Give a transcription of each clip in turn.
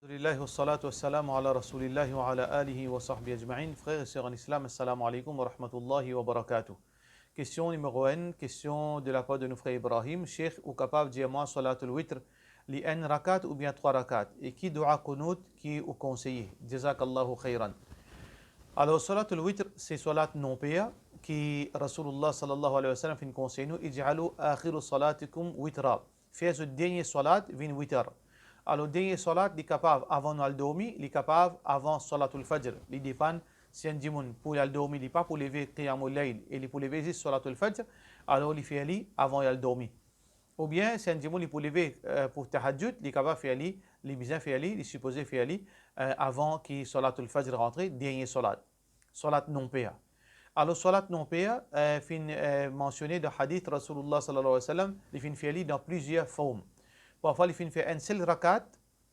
Alhamdulillah wa salatu wa salam ala rasulillahi wa ala alihi wa sahbihi ajma'in. Frères et sœurs en islam, assalamu alaikum wa rahmatullahi wa barakatuh. Question numéro 1, question de la part de nos frères Ibrahim. Cheikh ou capable de dire moi salatul witr, li n rakat ou bien 3 rakat. Et qui dua kunut qui ou conseillé. Jazakallahu khayran. Alors salatul witr, c'est salat non paya qui Rasulullah sallallahu alayhi wa sallam fin conseille nous. Ij'alu akhiru salatikum witra. Faites le dernier salat vin witr. Alors, dernier salat, il est capable avant de dormir, il est capable avant salatul fajr. Il dépend si un dimoun pour aller dormir, il n'est pas pour lever qiyamul layl, et pour lever juste salatul fajr, alors il fait ali avant de dormir. Ou bien, si un dimoun pour lever pour tahajjud, il est capable de faire ali, il est bien fait ali, il est supposé faire ali avant que salatul fajr rentre, dernier salat. Salat non paya. Alors, salat non paya, fin mentionné dans hadith Rasulullah sallallahu alayhi wa sallam, il fin fait ali dans plusieurs formes. Parfois, il fait un seul rakat,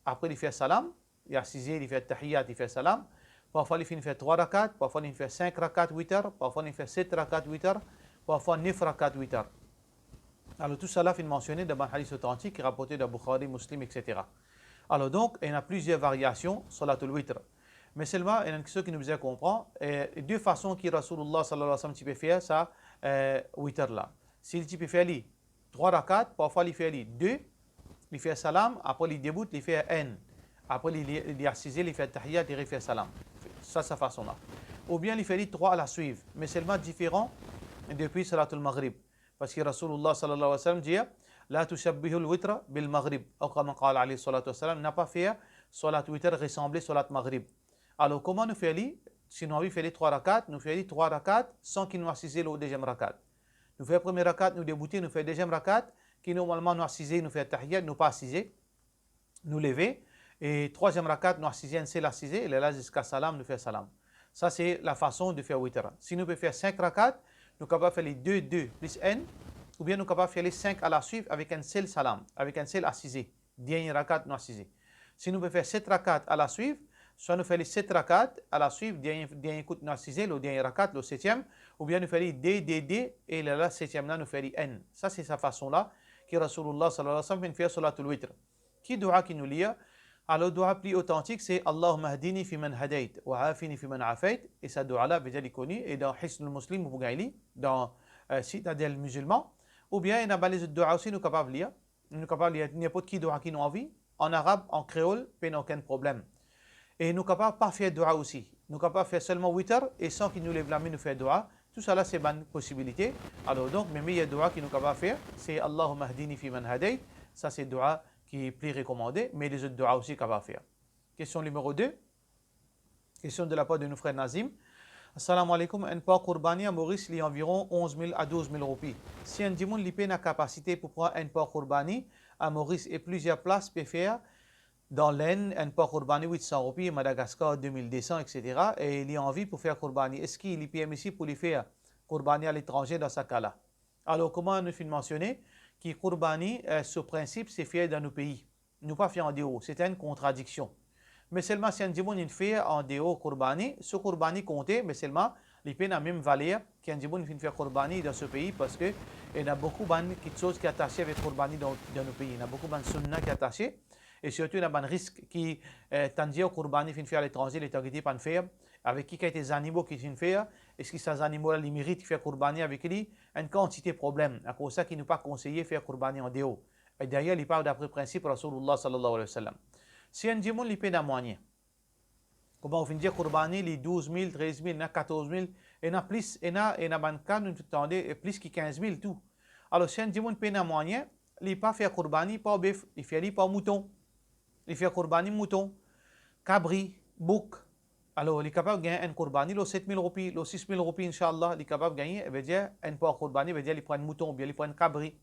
après il fait salam, il a assisé, il fait tahiyyat, il fait salam. Parfois, il fait 3 rakats, parfois il fait 5 rakats 8 heures, parfois il fait 7 rakats 8 heures, parfois 9 rakats 8 heures. Alors tout cela est mentionné dans un hadith authentique rapporté de Bukhari, Muslim, etc. Alors donc, il y a plusieurs variations sur la witr. Mais seulement, il y a une question qui nous a comprendre, deux façons que Rasulullah sallallahu alayhi wa sallam peut faire ça, witr là. S'il peut faire 3 rakats, parfois il fait 2. Il fait salam, après il déboute, il fait n. Après il est assisé, il fait tahiyyat, il fait salam. Ça, c'est sa façon-là. Ou bien il fait 3 à la suivre, mais seulement différent depuis salatul maghrib. Parce que Rasulullah sallallahu alayhi wa sallam dit La tushabbihul witra bil maghrib. Ou comme قال alayhi salatu wa salam, n'a pas fait salat witr ressembler salat maghrib. Alors comment nous faisons? Si nous avons fait les 3 rakats, nous faisons 3 rakats sans qu'il nous assise le deuxième rakat. Nous faisons le premier rakat, nous débouter, nous faisons le deuxième rakat, qui normalement nous assisé, nous fait tahiyyat, nous pas assisé, nous lever. Et troisième rakat, nous assisé, un seul assisé, et là jusqu'à salam, nous fait salam. Ça, c'est la façon de faire witr. Si nous pouvons faire 5 rakats, nous sommes capables de faire les 2, 2 plus n, ou bien nous sommes capables de faire les 5 à la suite avec un seul salam, avec un seul assisé. Dernier rakat, nous assisé. Si nous pouvons faire 7 rakats à la suite, soit nous faisons les 7 rakats à la suite, dernier coup, nous assisé, le dernier rakat, le 7e, ou bien nous faisons les D, D, D, et là, 7e là, nous faisons les n. Ça, c'est sa façon-là. Qui Rasulullah sallallahu alayhi wa sallam fait salatul witr. Qui doit qui nous lit? Alors, le doigt plus authentique, c'est Allahumma hadini fi man hadayt, wa afini fi man afayt. Et ça doigt-là, déjà connu, et dans Hisn al-Muslim, ou dans Citadelle musulman. Ou bien, il y a des doigts aussi, nous sommes capables de lire. Nous sommes capables de lire n'importe qui doigt qui nous envie. En arabe, en créole, pas aucun problème. Et nous sommes capables de pas faire doigt aussi. Nous sommes capables de faire seulement witr, et sans qu'il nous lève la main, nous faire doigt. Tout ça là, c'est une possibilité. Alors donc, même il y a des doigts qui nous capables de faire, c'est Allahumma hadini fi man hadayt. Ça, c'est le doigt qui est plus recommandé, mais les autres doigts aussi capables de faire. Question numéro 2. Question de la part de nos frères Nazim. Assalamu alaikum. Un porc qurbani à Maurice, il y a environ 11 000 à 12 000 roupies. Si un dimoun n'a la capacité pour prendre un porc qurbani à Maurice et plusieurs places peut faire dans l'Aisne, un porc qurbani 800 roupies, Madagascar 2200, etc. Et il y a envie pour faire qurbani. Est-ce qu'il est permis pour lui faire qurbani à l'étranger dans ce cas-là? Alors, comment nous finissons mentionner que qurbani, ce principe, c'est fait dans nos pays. Nous pas fait en déo. C'est une contradiction. Mais seulement si un dimoun fait en déo qurbani, ce qurbani compte, mais seulement les peines à même valeur qu'un dimoun fait qurbani dans ce pays parce que il y a beaucoup de choses qui sont attachées avec qurbani dans nos pays. Il y a beaucoup de sunna qui sont attachées. Et surtout, il y a un risque qui tendait au qurbani fin faire à l'étranger, les targetés pas faire, avec qui a des animaux qui fin faire, est-ce que ces animaux-là, ils méritent de faire qurbani avec lui? Une quantité de problèmes. À cause de ça, qu'il nous pas conseillé de faire qurbani en déo. Et d'ailleurs, il parle d'après principe Rasulullah sallallahu alayhi wa sallam. Si un dimoun, il paie d'un moyen, comment on finit dire qurbani, les 12 000, 13 000, 14 000, et il y a plus, et il y a un cas, nous attendons plus que 15 000 tout. Alors, si un dimoun paie d'un moyen, il ne pas faire qurbani, pas bœuf, il fait pas mouton. Il fait qurbani mouton, cabri, bouc. Alors, il est capable de gagner un qurbani, le 7 000 roupies, le 6 000 roupies, Inch'Allah, il est capable de gagner, il veut dire, un porc qurbani, il veut dire, il prend un mouton, ou bien il prend un cabri.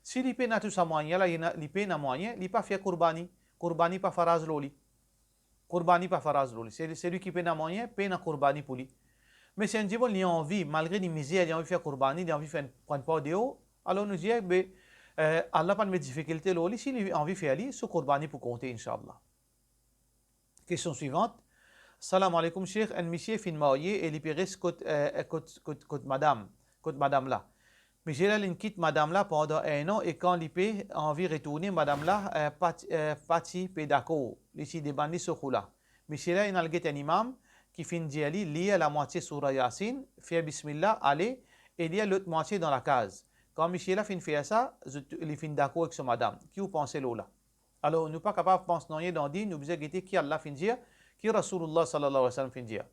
Si il paie tout ça moyen, là, il paie un moyen, il ne pas faire qurbani. Qurbani pas faraz loli. Qurbani pas faraz loli. C'est lui qui paie un moyen, paie un qurbani pour lui. Mais si un djibon, il a envie, malgré les misères, il a envie de faire qurbani, il a envie de faire un pas de haut, alors nous disons, Allah pas de difficulté loli, s'il a envie de faire ali, ce qurbani pour compter, Inch'Allah. Question suivante. Salam alaikum, Cheikh. Un monsieur fin marié et il périsse côte madame là. Michel a quitte madame là pendant un an et quand l'IP a envie de retourner, madame là parti pédaco, ici des bandits sur là. Michel a un imam qui finit d'y aller, lit la moitié sur Yassine, fait Bismillah, aller et lit l'autre moitié dans la case. Quand Michel a fini de faire ça, il finit d'accord avec son madame. Qui vous pensez là? Alors, nous ne sommes pas capables de penser non, dans dit, nous devons guetter qui Allah finit dire, qui Rasulullah sallallahu alayhi wa sallam finit dire.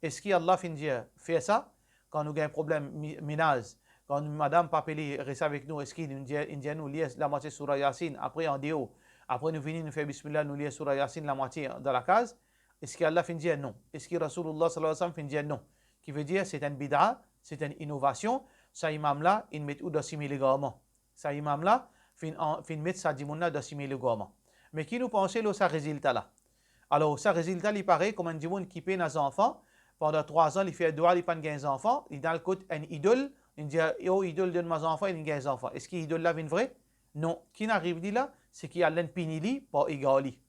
Est-ce qu'Allah finit dire, fait ça, quand nous avons un problème ménage, quand madame Papeli reste avec nous, est-ce qu'il nous lit la moitié sur Yassine, après en déo, après nous venons nous faire Bismillah, nous lire sur Yassine la moitié dans la case? Est-ce qu'Allah finit dire non? Est-ce que Rasulullah sallallahu alayhi wa sallam finit dire non? Qui veut dire c'est une bid'a, c'est une innovation, ça imam là, il met où d'assimiler également. Ça imam là, fin mettre sa dimouna d'assimiler également. Mais qui nous pensait là, ça résultat là? Alors, ça résultat, il paraît comme un dimoun qui paie nos enfants, pendant 3 ans, il fait doigt, il pas de enfants, il dans le côté un idole, il dit, oh, idole de mes enfants, il a enfants. Est-ce qu'il idole là, vient vrai? Non. Qui n'arrive dit là, c'est qu'il y a l'un pinili, pas égali.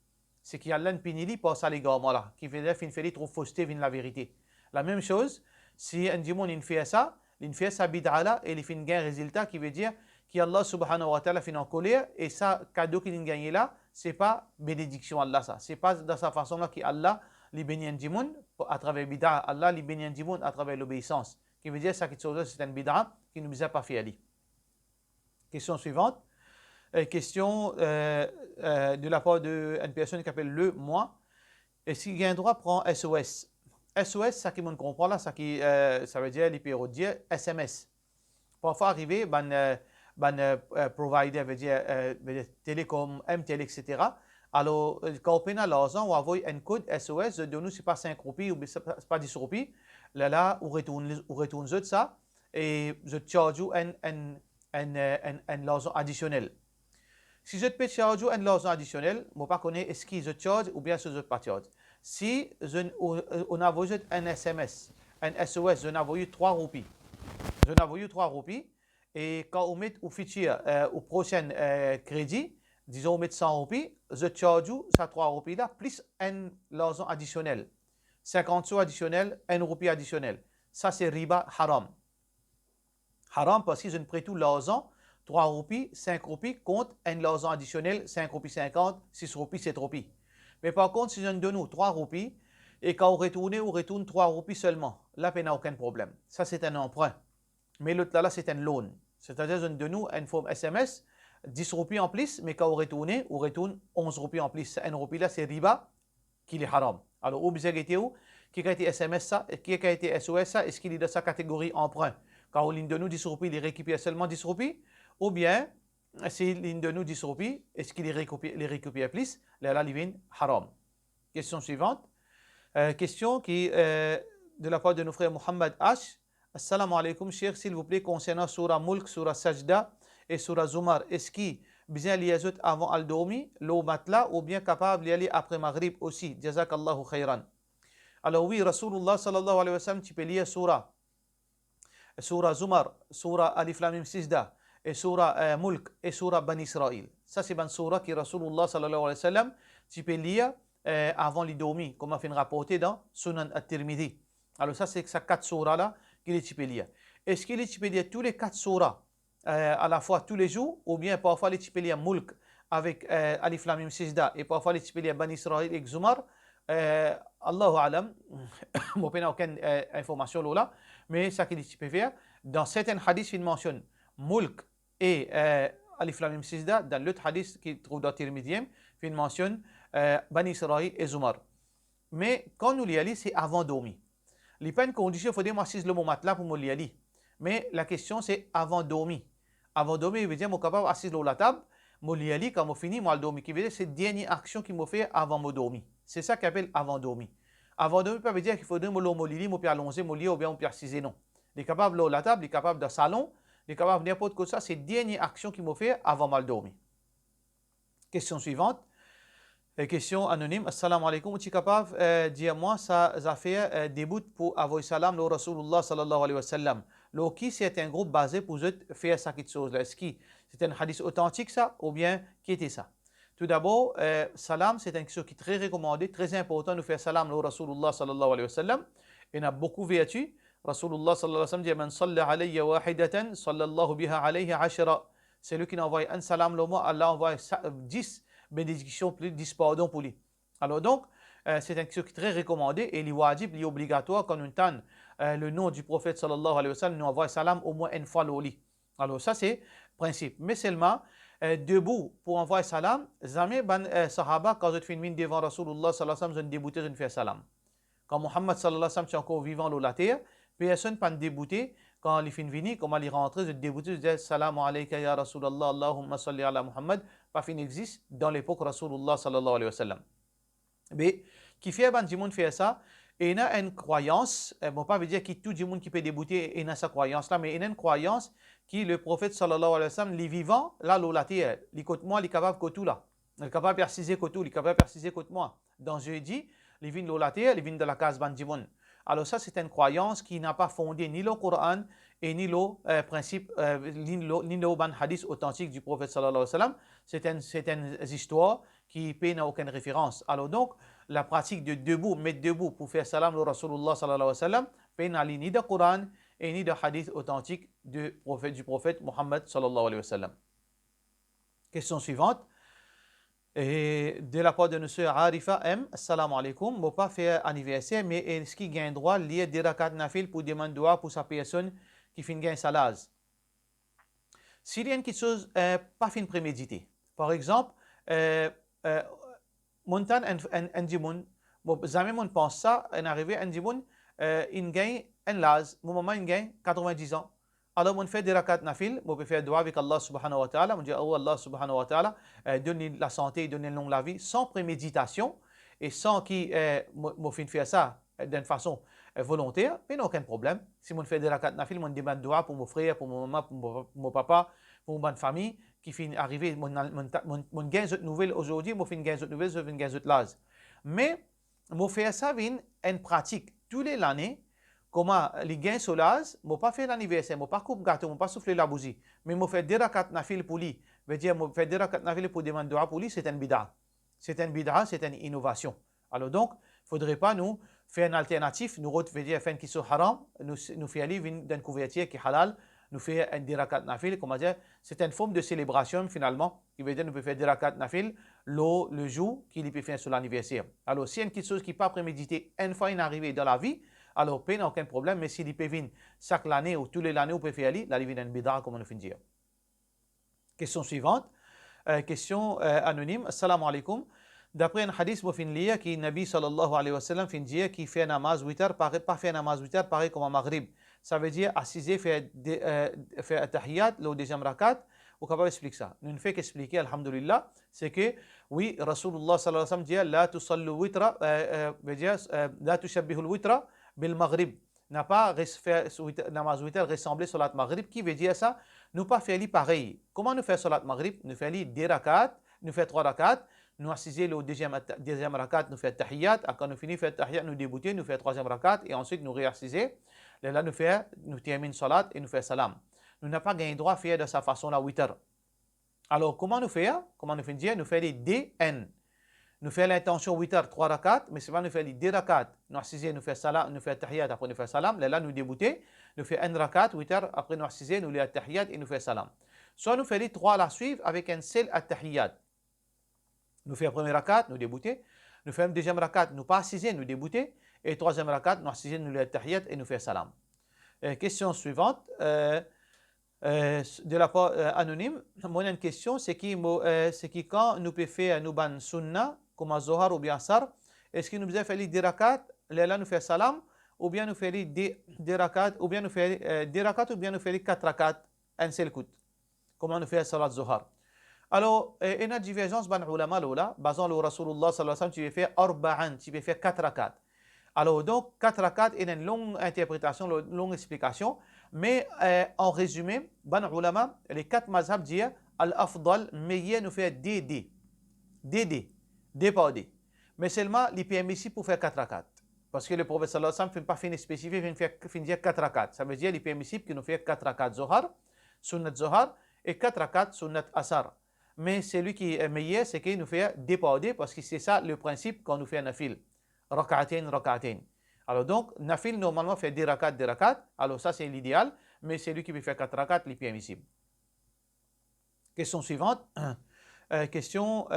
C'est qu'il y a l'un pinili, pas ça l'également là. Qui fait fin fait trop fausseté, vient la vérité. La même chose, si un dimoun, il fait ça bid'a là, et il fait un résultat qui veut dire qu'Allah subhanahu wa ta'ala fait en colère, et ça, cadeau qu'il a gagné là, c'est pas bénédiction Allah ça. C'est pas de sa façon là qu'Allah li bénit un dimoun à travers bid'a, Allah li bénit un dimoun à travers l'obéissance. Qui veut dire ça qui c'est un bid'a qui ne nous a pas fait aller. Question suivante. Question de la part d'une personne qui appelle le moi. Est-ce qu'il y a un droit à prendre SOS? SOS, ça qui me comprend là, ça veut dire dire SMS. Parfois arriver, provider veut dire télécom, MTL, etc. Alors, quand on a l'argent, on envoie un code SOS, de nous, c'est pas 5 roupies ou c'est pas 10 roupies. Là, on retourne ça et je charge un l'argent additionnel. Si je peux charger un l'argent additionnel, je ne sais pas est-ce que je charge ou bien si je ne pas charge. Si on a envoyé un SMS, un SOS, je envoyé 3 roupies. Je envoyé 3 roupies et quand on met au fichier au prochain crédit, disons on met 100 roupies, je charge ça 3 roupies là plus un l'argent additionnel. 50 sous additionnel, 1 roupie additionnel. Ça c'est riba haram. Haram parce que je ne prête tout l'argent, 3 roupies, 5 roupies contre un l'argent additionnel, 5 roupies 50, 6 roupies, 7 roupies. Mais par contre, si je donne nous 3 roupies et quand on retourne 3 roupies seulement, là, il n'y a aucun problème. Ça, c'est un emprunt. Mais l'autre là, c'est un loan. C'est-à-dire, je donne nous une forme SMS, 10 roupies en plus, mais quand on retourne 11 roupies en plus. 1 roupie là, c'est riba qui est haram. Alors, où vous avez où? Qui a été SMS ça? Qui a été SOS ça? Est-ce qu'il est de sa catégorie emprunt? Quand on ligne de nous 10 roupies, il récupère seulement 10 roupies? Ou bien, s'il ligne de nous 10 roupies, est-ce qu'il les récupère plus? Là, il vient haram. Question suivante. Question qui de la part de nos frères Mohamed H. Assalamu alaikum, cher, s'il vous plaît, concernant Surah Mulk, Surah Sajda et Surah Zumar, est-ce qu'il bien l'y ajoute avant Al-Domi, l'eau matla, ou bien capable d'y aller après Maghrib aussi? Jazakallahu khayran. Alors oui, Rasulullah sallallahu alayhi wa sallam, tu peux lire Surah Zumar, Surah Alif Lam Mim Sajda, et Surah Mulk, et Surah Bani Israël. Ça, c'est une surah qui Rasulullah sallallahu alayhi wa sallam, tu peux lire avant l'Idomi, comme on a fait rapporter dans Sunan At-Tirmidhi. Alors ça, c'est ces 4 surahs là qu'il est typé lire. Est-ce qu'il est typé lire tous les 4 surahs à la fois tous les jours, ou bien parfois les typé lire Mulk avec Alif Lam Mim Sajda, et parfois les typé lire Bani Israël et Zumar? Allahu alam, je n'ai aucune information là, mais ça qu'il est typé faire. Dans certains hadiths, il mentionne Mulk et Alif Lam Mim Sajda. Dans l'autre hadith qui trouve dans Tirmidhi, il mentionne Bani Israël et Zumar. Mais quand nous l'y c'est avant dormir. Les peines conditions, il faut dire moi le mot matelas pour me l'y aller. Mais la question c'est avant dormir. Avant dormir, il veut dire moi capable assis sur la table, me l'y aller quand je finis, moi le dormir. Qui veut dire c'est la dernière action qu'il me fait avant me dormir. C'est ça qu'on appelle avant dormir. Avant dormir, ça veut dire qu'il faut dire moi l'y moi puis allonger, moi l'y ou bien moi puis assiser non. Il est capable de la table, il est capable de salon, il est capable de n'importe quoi ça, c'est la dernière action qu'il me fait avant mal dormir. Question suivante. Question anonyme. Assalamu alaikum. Tu es capable de dire moi ça a fait début pour avoir salam le Rasulullah sallallahu alayhi wa sallam. Le qui c'est un groupe basé pour faire ça quelque chose là. Est-ce que c'est un hadith authentique ça ou bien qui était ça? Tout d'abord, salam c'est une chose qui est très recommandée, très important de faire salam le Rasulullah sallallahu alayhi wa sallam. Il y a beaucoup de vertus. Rasulullah sallallahu alayhi wa sallam dit Man salla alayya wahidatan, sallallahu biha alayhi ashra. C'est lui qui a envoyé un salam le mois, Allah envoie 10 bénédictions, 10 pardons pour lui. Alors donc, c'est une chose qui est très recommandée et l'wajib, l'obligatoire quand on entend le nom du prophète sallallahu alayhi wa sallam, nous envoie salam au moins une fois le lit. Alors ça c'est principe. Mais seulement, debout pour envoyer salam, jamais ban sahaba quand je fais une mine devant Rasulullah sallallahu alayhi wa sallam, je ne débouté, je ne fais salam. Quand Muhammad sallallahu alayhi wa sallam est encore vivant sur la terre, personne ne peut débouter. Quand il finit venir, comment il rentre, je déboute, je dis Salam alayka ya Rasulallah, Allahumma salli ala Muhammad. Pas fin existe dans l'époque Rasulullah sallallahu alayhi wa sallam. Mais qui fait ban du monde fait ça, et il y a une croyance, bon pas veut dire que tout le monde qui peut débouter et a sa croyance là, mais il y a une croyance qui le prophète sallallahu alayhi wa sallam, les vivants, là, la terre, les côté moi, il est capable de tout là. Il est capable de préciser que tout, il est capable de préciser que moi. Dans jeudi, les vins de la terre, les vins de la case ban du monde. Alors ça, c'est une croyance qui n'a pas fondé ni le Coran et ni le principe, ni le ban hadith authentique du prophète sallallahu alayhi wa sallam. C'est une histoire qui n'a aucune référence. Alors donc, la pratique de debout, mettre debout pour faire salam au Rasulullah sallallahu alayhi wa sallam, n'a ni de Coran et ni de hadith authentique du prophète Muhammad sallallahu alayhi wa sallam. Question suivante. Et de la part de M. Arifa M, assalamu alaikum, je ne pas faire anniversaire, mais est-ce qu'il gagne droit de lire des rakat nafil pour demander droit pour sa personne qui fait un salaz? S'il y a quelque chose pas fin prémédité, par exemple, montan un dimoun, jamais on pense ça, on arrive un dimoun, il gagne un laz, mon moment il gagne 90 ans. Alors, on fait des rakat nafil, on peut faire dua avec Allah subhanahu wa ta'ala, on dit oh Allah subhanahu wa ta'ala, donne la santé, donne le long la vie, sans préméditation et sans qui me faire ça d'une façon volontaire, mais non aucun problème. Si on fait des rakat nafil, on demande dua pour mon frère, pour mon maman, pour mon papa, pour mon famille, qui finit arriver, mon gain de nouvelles aujourd'hui, mon fin gain de nouvelles, je fin gain de l'âge. Mais, on fait ça une pratique tous les années. Comment les gains solaz, je ne pas faire l'anniversaire, je ne pas couper gâteau, je ne pas souffler la bougie, mais je fais des rakat nafil pour lui. Je veux dire, je fais des rakat nafil pour demander dua pour lui, c'est une bid'a. C'est une bid'a, c'est une innovation. Alors donc, il ne faudrait pas nous faire une alternative, nous veut dire faire une qui soit haram, nous faire aller d'une couverture qui est halal, nous faire des rakat nafil, comment dire, c'est une forme de célébration finalement, qui veut dire nous pouvons faire des rakat nafil le jour qu'il peut faire sur l'anniversaire. Alors, si il y a quelque chose qui n'est pas prémédité, une fois il est arrivé dans la vie, alors, il n'y a aucun problème, mais s'il peut venir chaque année ou tous les années, on peut faire aller, la vie d'une bid'a, comme on le dire. Question suivante, question anonyme. Assalamu alaikum. D'après un hadith, vous finissez que Nabi sallallahu alayhi wa sallam finit qui fait namaz 8 heures, pas fait namaz 8 heures, pareil comme un maghrib. Ça veut dire assiser, faire tahiyat, le deuxième rakat, ou capable expliquer ça. Nous ne fait qu'expliquer, alhamdulillah, c'est que oui, Rasulullah sallallahu alayhi wa sallam dit la tusallu witra, veut dire la tushabbihul witra bil maghrib. N'a pas fait namaz 8 heures ressembler sur la maghrib, qui veut dire ça, nous pas faire pareil. Comment nous faire salat maghrib? Nous faire des rakat, nous faire 3 rakat, nous assiser le deuxième rakat, nous faire tahiyat, quand nous finissons faire tahiyat, nous débuter, nous faire troisième rakat, et ensuite nous réassiser. Là, nous terminons salat et nous faire salam. Nous n'avons pas gagné droit à faire de sa façon la 8 heures. Alors, comment nous faire? Comment nous faire? Nous faire les DN. Nous faire l'intention 8 heures, 3 rakat, mais c'est pas nous faire les 2 rakat. Nous assiser, nous faire salam, nous faire tahiyat, après nous faire salam. Là, nous débuter, nous faire 1 rakat, 8 heures, après nous assiser, nous faire tahiyat et nous faire salam. Soit nous faire les 3 à la suivre avec un seul tahiyat. Nous faire premier rakat, nous débuter. Nous faire un deuxième rakat, nous pas assiser, nous débuter. Et troisième rakat, nous assiser, nous faire tahiyat et nous faire salam. Question suivante. De la part anonyme, mon une question, c'est qui quand nous pouvons faire nous ban sunna, comme Zohar ou bien Asar, est-ce qu'il nous a fait des rakat, là nous fait salam, ou bien nous fait des rakat, ou bien nous fait des rakat, ou bien nous fait 4 rakat, un seul coup. Comment nous fait salat Zohar? Alors, il y a une divergence dans les ulama, basant le Rasulullah sallallahu alayhi wa sallam, tu veux faire arba'an, tu veux faire 4 rakat. Alors donc, 4 rakat, il y a une longue interprétation, une longue explication, mais en résumé, ban ulama, les 4 mazhab disent al-afdal, meilleur nous faire D par D. Mais seulement, il est permis pour faire 4 rakat. Parce que le prophète sallallahu alayhi wa sallam ne fait pas finir spécifique, il fait dire 4 rakat. Ça veut dire qu'il est permis que nous fassions 4 rakat Zohar, sunnat Zohar, et 4 rakat sunnat Asar. Mais celui qui est meilleur, c'est qu'il nous fait D par D, parce que c'est ça le principe quand nous fait un nafil. Rak'atain. Alors donc, nafil normalement fait des rakats. Alors ça c'est l'idéal, mais c'est lui qui peut faire 4 rakats, les permissible. Question suivante. Question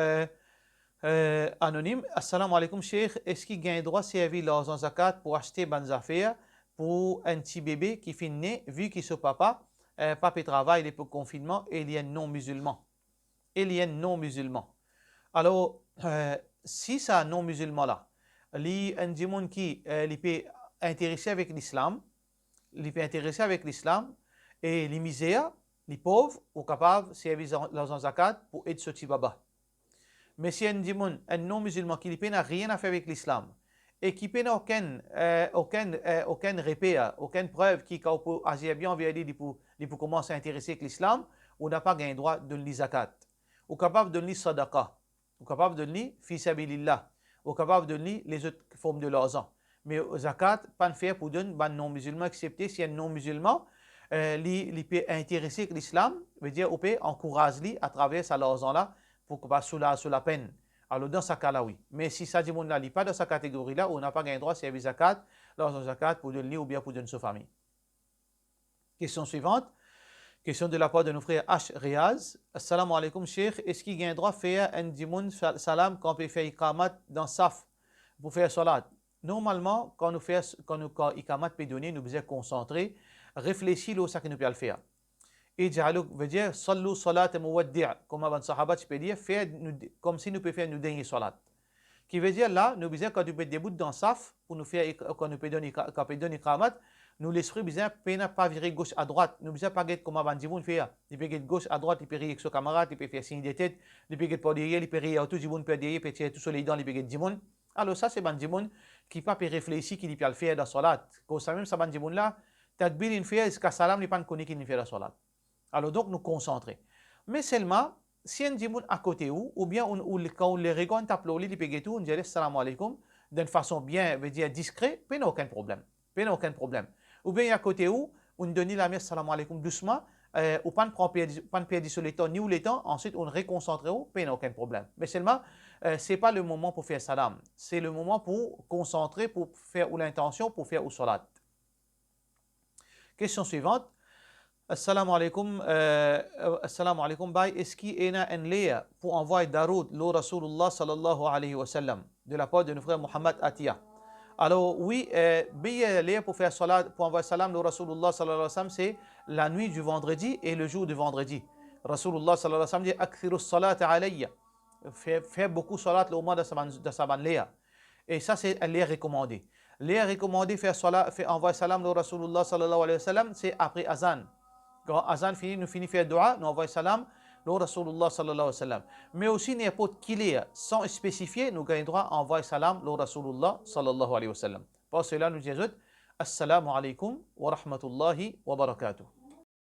anonyme. Assalamu alaikum, Cheikh. Est-ce qu'il gagne droit servir l'argent zakat pour acheter bonnes affaires pour un petit bébé qui finit né, vu qu'il se papa, papa travaille, il est pour confinement et il y a non musulman. Il y a non musulman. Alors, si c'est un non musulman là, il y a un monde qui peut intéressé avec l'islam, il peut intéressé avec l'islam et les misères, les pauvres, sont capables de servir l'argent zakat pour aider ce petit baba. Mais si un non-musulman qui n'a rien à faire avec l'islam et qui n'a aucun repère, aucune preuve qui peut agir bien envers lui pour commencer à s'intéresser avec l'islam, on n'a pas gagné droit de donner zakat. On est capable de donner sadaqa, on est capable de donner fi sabilillah, on est capable de donner les autres formes de l'argent. Mais zakat, pas de faire pour donner un non-musulman, excepté si un non-musulman il peut intéresser avec l'islam, veut dire on peut encourager lui à travers cet argent-là pour que pas sous la peine. Alors dans ce cas-là, oui. Mais si ça dit mon n'est pas dans cette catégorie-là, on n'a pas gagné droit à servir zakat, l'argent zakat pour donner ou bien pour donner sa famille. Question suivante. Question de la part de nos frères H. Riaz. Assalamu alaikum, Cheikh. Est-ce qu'il gagne droit à faire un dimoun salam quand on peut faire iqamat dans saf pour faire salat? Normalement, quand iqamat peut donner, nous devons concentrer, réfléchir à ce que nous pouvons le faire. Et Ja'aluk veut dire Sallu salat muwaddi', comme avant Sahaba, tu peux dire faire comme si nous pouvions faire nous dernier salat. Qui veut dire là, nous besoin quand tu peux débouter dans saf pour nous faire quand nous peut donner iqamat, nous l'esprit besoin pas virer gauche à droite, nous besoin pas comme avant Djiboun faire. Il peut gauche à droite, il peut rire avec son camarade, il peut faire signe de tête, il peut pas derrière, il peut rire tout Djiboun peut derrière, il peut tirer tout sur les dents, il peut Djiboun. Alors ça c'est ban Djiboun qui pas réfléchir qu'il peut le faire dans salat. Quand ça même ça ban Djiboun là, tadbir il fait jusqu'à salam il pas connaît qu'il fait la salat. Alors donc nous concentrer. Mais seulement, si un dimoun à côté ou bien quand on les regarde t'applaudir, il peut tout, on dit salam alaikum d'une façon bien, veut dire discret, pas aucun problème. Pas aucun problème. Ou bien à côté où on donne la messe salam alaikum doucement, ou pas de perdre sur les temps ni ou les temps, ensuite on réconcentre où, pas aucun problème. Mais seulement, c'est pas le moment pour faire salam, c'est le moment pour concentrer, pour faire ou l'intention pour faire ou salat. Question suivante. Assalamu alaikum, bye. Est-ce qu'il y a un lien pour envoyer Daroud, le Rasulullah sallallahu alayhi wa sallam, de la part de notre frère Mohammed Atia? Alors, oui, le lien pour faire salat, pour envoyer salam, le Rasulullah sallallahu alayhi wa sallam, c'est la nuit du vendredi et le jour du vendredi. Rasulullah sallallahu alayhi wa sallam dit Akthiru salat alayya. Fait beaucoup salat au moment de sa ban lien. Et ça, c'est un lien recommandé. Lien recommandé, faire envoyer salam, le Rasulullah sallallahu alayhi wa sallam, c'est après Azan. Quand Azan finit, nous finissons faire dua, nous envoyons salam, le Rasulullah sallallahu alayhi wa sallam. Mais aussi, n'importe qui est sans spécifier, nous gagnons droit à envoyer salam, le Rasulullah sallallahu alayhi wa sallam. Pour cela, nous disons Assalamu alaikum wa rahmatullahi wa barakatuh.